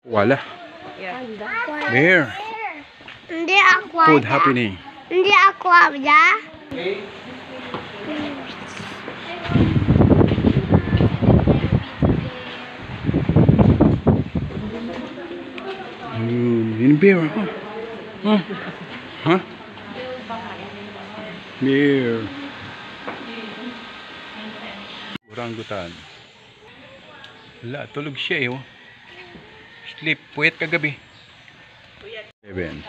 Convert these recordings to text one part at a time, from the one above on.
Wala. Yeah. Bear. Hindi ako. Food happening. Hindi ako abda. Ini bear. Huh? Huh? Bear. Orangutan. Wala, tulog siya eh. Oh. Sleep. Puyat kagabi. 7.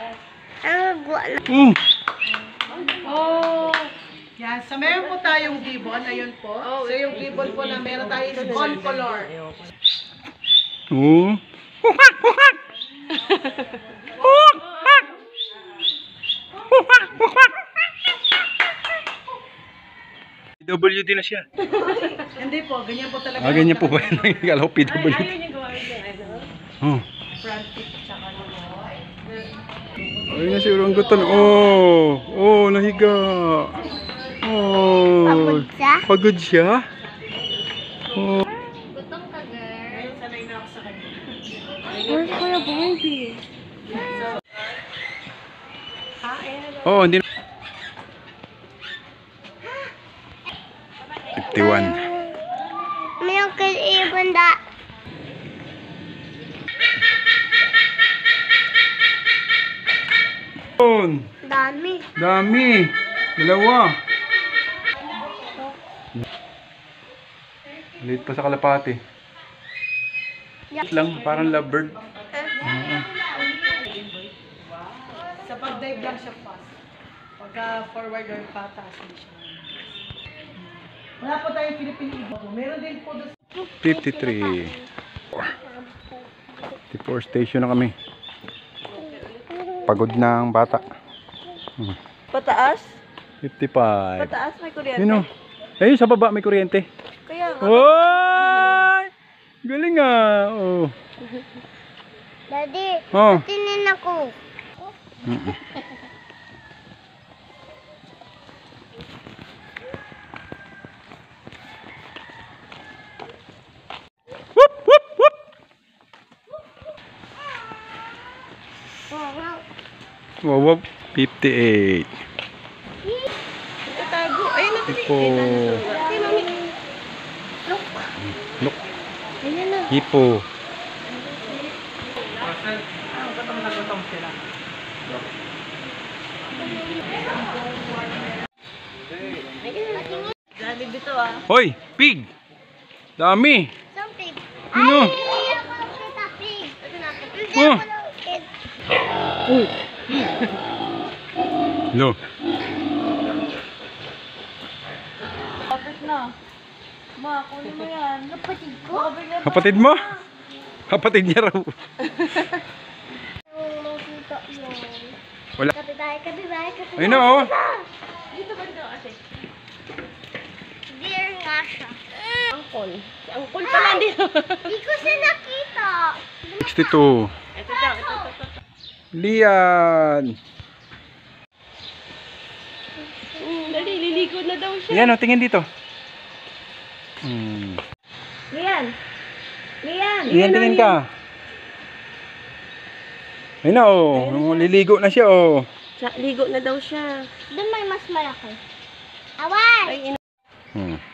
Oh! Yan, sa meron po tayong gibbon, ayun po. So yung gibbon po na meron tayong ball color. Oh. PWD na siya. Hindi po, ganyan po talaga. Ganyan po ba yan? Kala ko PWD. Oh. Front tip, tsaka Ayun na si orangutan. Oh. Oh, nahiga. Oh. Pagod siya? Pagod siya? Oh. ngayon sanay na ako sa kanya. Where's Kuya Baby? Oh, hindi. 51. May ibon da. Dami. Dami. Dalawa. Maliit pa sa kalapati. Lang, parang lovebird. Sa pag-dive lang siya fast. Pagka forward or patas siya. Wala po tayong Philippine Eagle po. Meron din po doon. 53. 54 station na kami. Pagod na ang bata. Pataas? 55. Pataas may kuryente. Yun o. Ayun sa baba may kuryente. Kaya nga. Oy! Galing ah. Oh. Daddy, Oh. tinin ako. Whoop, whoop, whoop. Wow, wow. 58. Tatago. Ayun na Hippo. Hey, mami. Look. Ayan na. Hippo. Gutom na gutom sila. Dali dito ah. Hoy, pig. Dami. Some pig. Ano? Ay, hindi ako nakita pig. Hindi Oh. ako nakita. Lo. Kapit na. Ma, kunin mo yan. Kapatid ko? Kapatid mo? Kapatid niya raw. Yung makita yun. Wala. Kapitbahay, kapitbahay, kapitbahay. Ayun na oh. Dito ba dito kasi? Dear nga siya. Angkol. Si Angkol pala dito. Hindi ko siya nakita. 62. Ito daw, ito. Lian. Dali, liligo na daw siya. Lian, oh, tingin dito. Lian. Lian. Lian, tingin ka. Ayun na oh. Liligo na siya oh. Ligo na daw siya. Doon may mas malaki. Awan! Ay,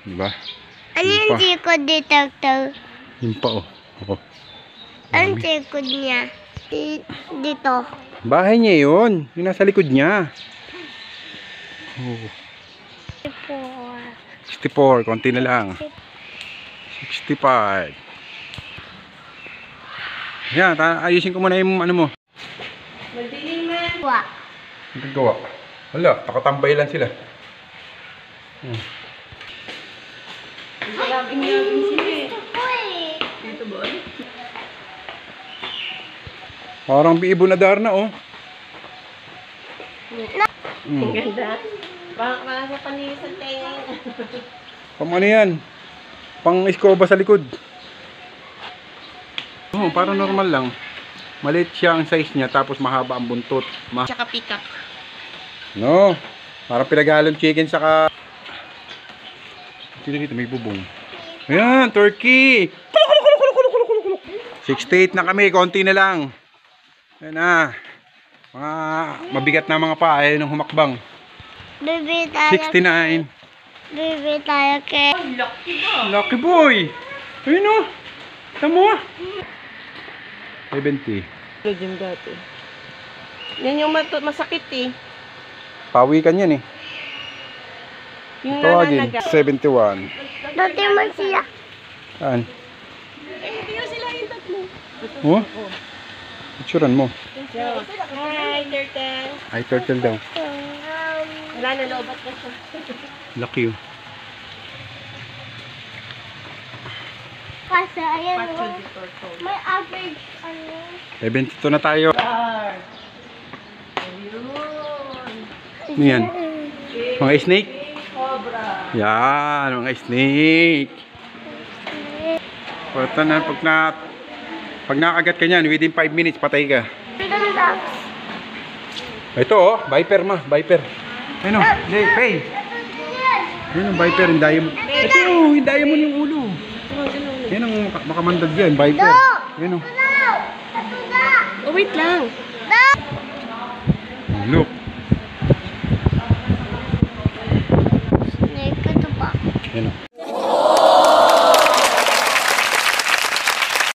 Diba? Ano yung sikod dito? Yun pa oh. Oh. Anong sikod niya? Dito. Bahay niya yun. Yung nasa likod niya. Oh. 64. Konti na lang. 65. Yan, ayusin ko muna yung ano mo. madilim man. Wa. Ang gagawa. Wala, nakatambay lang sila. Labing sila eh. Uy! Dito ba? Parang biibo na darna oh. Ang ganda. Parang sa panisan tayo. Pang ano yan? Pang iskoba sa likod. Oh, parang normal lang. Maliit siya ang size niya tapos mahaba ang buntot. Tsaka peacock. No. Parang pinaghalong chicken saka dito may bubong. Ayan, turkey. 60. 68 na kami, konti na lang. Yan na. Mga mabigat na mga paa, ayaw nung humakbang. Bebe tayo. 69. Bebe tayo kay. Lucky boy! Ayun o. Tamo. 70. Yung dati. Yan yung masakit eh. Pawi ka niyan eh. Yung Tawagin. nananaga. 71. Dati man siya. Saan? Hindi na sila yung tatlo. Oh? Picturean mo. Hi, turtle. Ay, turtle daw. Wala na, loobat na siya. Lucky oh. Kasi ayan Patrol oh. the turtle. May average ano. 72 na tayo. Ayun. Ano yan? Mga snake? Cobra. Yan, mga snake. Pagka na, pag nakagat ka niyan, within 5 minutes, patay ka. Ito oh, viper ma, viper. Ayun oh, hey, hey. Ayun ang viper, yung diamond. Ito oh, yung diamond yung ulo. Yan ang makamandag yan, viper. Ayun oh. Oh, wait lang. Look. Snake ito pa. Ayun oh.